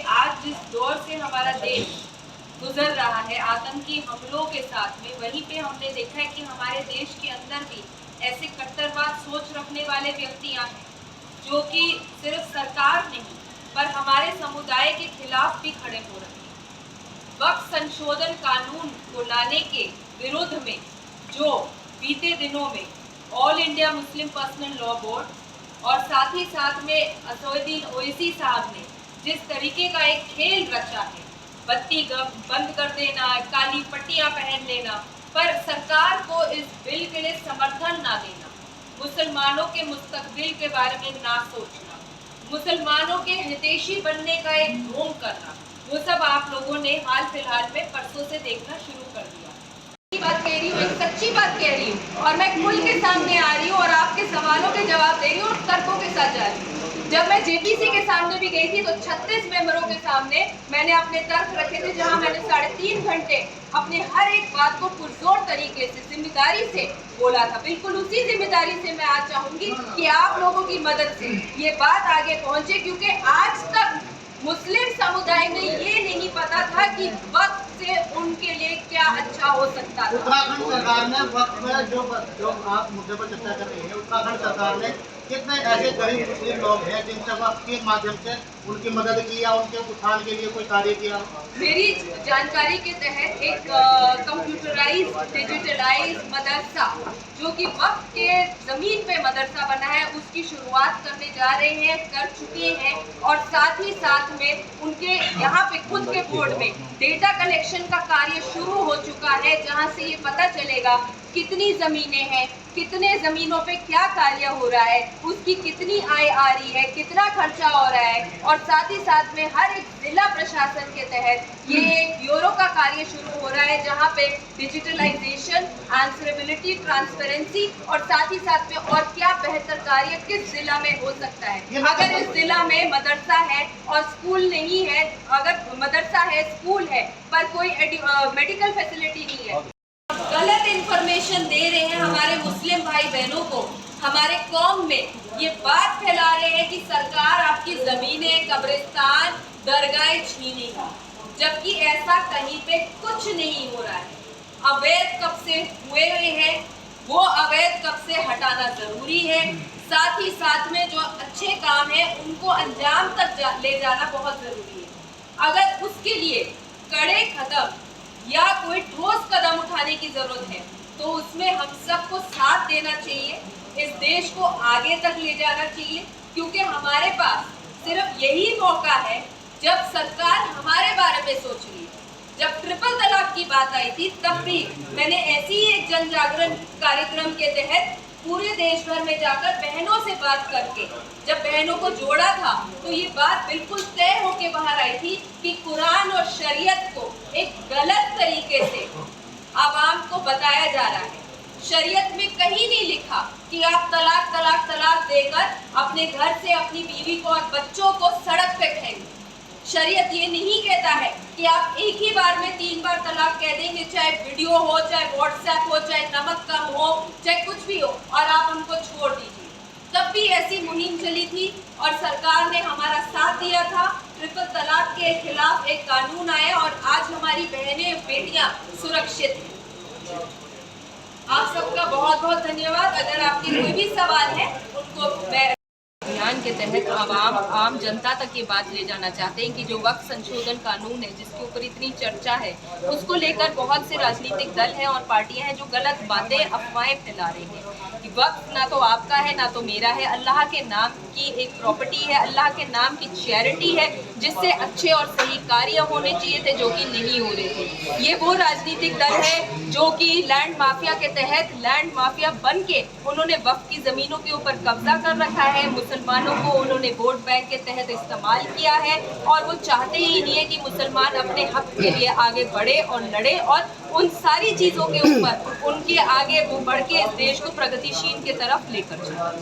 आज जिस दौर से हमारा देश गुजर रहा है आतंकी हमलों के साथ में, वहीं पे हमने देखा है कि हमारे देश के अंदर भी ऐसे कट्टरवाद सोच रखने वाले व्यक्तियां हैं जो कि सिर्फ सरकार नहीं पर हमारे समुदाय के खिलाफ भी खड़े हो रहे हैं। वक्फ संशोधन कानून को लाने के विरोध में जो बीते दिनों में all India Muslim personal law board और साथ ही साथ में असदुद्दीन ओवैसी साहब ने जिस तरीके का एक खेल रचा है, बत्ती बंद कर देना, काली पट्टियां पहन लेना, पर सरकार को इस बिल के लिए समर्थन ना देना, मुसलमानों के मुस्तकबिल के बारे में ना सोचना, मुसलमानों के हितैषी बनने का एक ढोंग करना, वो सब आप लोगों ने हाल फिलहाल में परसों से देखना शुरू कर दिया। बात कह रही हूँ, एक सच्ची बात कह रही हूँ और मैं खुल के सामने आ रही हूँ और आपके सवालों के जवाब दे रही हूँ और तर्कों के साथ जा रही हूँ। जब मैं जेपीसी के सामने भी गई थी तो 36 मेंबरों के सामने मैंने अपने तर्क रखे थे, जहां मैंने 3.5 घंटे अपने हर एक बात को पुरजोर तरीके से जिम्मेदारी से बोला था। बिल्कुल उसी जिम्मेदारी से मैं आज चाहूंगी कि आप लोगों की मदद से ये बात आगे पहुंचे, क्योंकि आज तक मुस्लिम समुदाय में ये नहीं पता था कि वक्त से उनके लिए क्या अच्छा हो सकता था। उत्तराखंड सरकार ने वक्त में जो आप मुद्दे पर चर्चा कर रही है, उत्तराखंड सरकार ने कितने ऐसे गरीब मुस्लिम लोग हैं जिनसे वक्त के माध्यम से उनकी मदद की या उनके उत्थान के लिए कोई कार्य किया? मेरी जानकारी के तहत एक कंप्यूटराइज डिजिटलाइज मदरसा जो कि वक्त के जमीन पे मदरसा बना है, उसकी शुरुआत करने जा रहे हैं, कर चुके हैं और साथ ही साथ में उनके यहाँ पे खुद के बोर्ड में डेटा कलेक्शन का कार्य शुरू हो चुका है, जहाँ से ये पता चलेगा कितनी जमीनें हैं, कितने जमीनों पे क्या कार्य हो रहा है, उसकी कितनी आय आ रही है, कितना खर्चा हो रहा है। और साथ ही साथ में हर एक जिला प्रशासन के तहत ये एक ब्यूरो का कार्य शुरू हो रहा है, जहाँ पे डिजिटलाइजेशन, आंसरेबिलिटी, ट्रांसपेरेंसी और साथ ही साथ में और क्या बेहतर कार्य किस जिला में हो सकता है। अगर इस जिला में मदरसा है और स्कूल नहीं है, अगर मदरसा है, स्कूल है, पर कोई मेडिकल फैसिलिटी नहीं है, गलत इंफॉर्मेशन दे रहे हैं हमारे मुस्लिम भाई बहनों को, हमारे कौम में ये बात फैला रहे हैं कि सरकार आपकी जमीनें, कब्रिस्तान, दरगाहें छीनेगी, जबकि ऐसा कहीं पे कुछ नहीं हो रहा है। अवैध कब्जे हुए हैं, वो अवैध कब्जे हटाना जरूरी है। साथ ही साथ में जो अच्छे काम है उनको अंजाम तक ले जाना बहुत जरूरी है। अगर उसके लिए कड़े कदम या कोई ठोस कदम उठाने की जरूरत है तो उसमें हम सबको साथ देना चाहिए, इस देश को आगे तक ले जाना चाहिए, क्योंकि हमारे पास सिर्फ यही मौका है जब सरकार हमारे बारे में सोच रही है। जब ट्रिपल तलाक की बात आई थी तब भी मैंने ऐसी ही एक जन जागरण कार्यक्रम के तहत पूरे देश भर में जाकर बहनों से बात करके जब बहनों को जोड़ा था तो ये बात बिल्कुल तय होके बाहर आई थी कि कुरान और शरीयत को एक गलत तरीके से आवाम को बताया जा रहा है। शरीयत में कहीं नहीं लिखा कि आप तलाक तलाक तलाक देकर अपने घर से अपनी बीवी को और बच्चों को सड़क पे फेंकें। शरीयत ये नहीं कहता है कि आप एक ही बार में 3 बार तलाक कह देंगे, चाहे वीडियो हो, चाहे व्हाट्सएप हो, चाहे नमक कम हो, चाहे कुछ भी हो, और आप उनको छोड़ दीजिए। तब भी ऐसी मुहिम चली थी और सरकार ने हमारा साथ दिया था। ट्रिपल तलाक के खिलाफ एक कानून आया और आज हमारी बहनें बेटियां सुरक्षित हैं। आप सबका बहुत बहुत धन्यवाद। अगर आपके कोई भी सवाल है उनको मैं अभियान के तहत आम जनता तक ये बात ले जाना चाहते हैं कि जो वक्त संशोधन कानून है जिसके ऊपर इतनी चर्चा है, उसको लेकर बहुत से राजनीतिक दल हैं और पार्टियां हैं जो गलत बातें, अफवाहें फैला रही हैं कि वक्त ना तो आपका है ना तो मेरा है, अल्लाह के नाम की एक प्रॉपर्टी है, अल्लाह के नाम की चैरिटी है, जिससे अच्छे और सही कार्य होने चाहिए थे जो कि नहीं हो रहे थे। ये वो राजनीतिक दल है जो कि लैंड माफिया के तहत लैंड माफिया बन के उन्होंने वक्त की जमीनों के ऊपर कब्जा कर रखा है, मुसलमानों को उन्होंने वोट बैंक के तहत इस्तेमाल किया है और वो चाहते ही नहीं है कि मुसलमान अपने हक के लिए आगे बढ़े और लड़े और उन सारी चीज़ों के ऊपर उनके आगे वो बढ़ के इस देश को प्रगतिशील की तरफ लेकर जाए।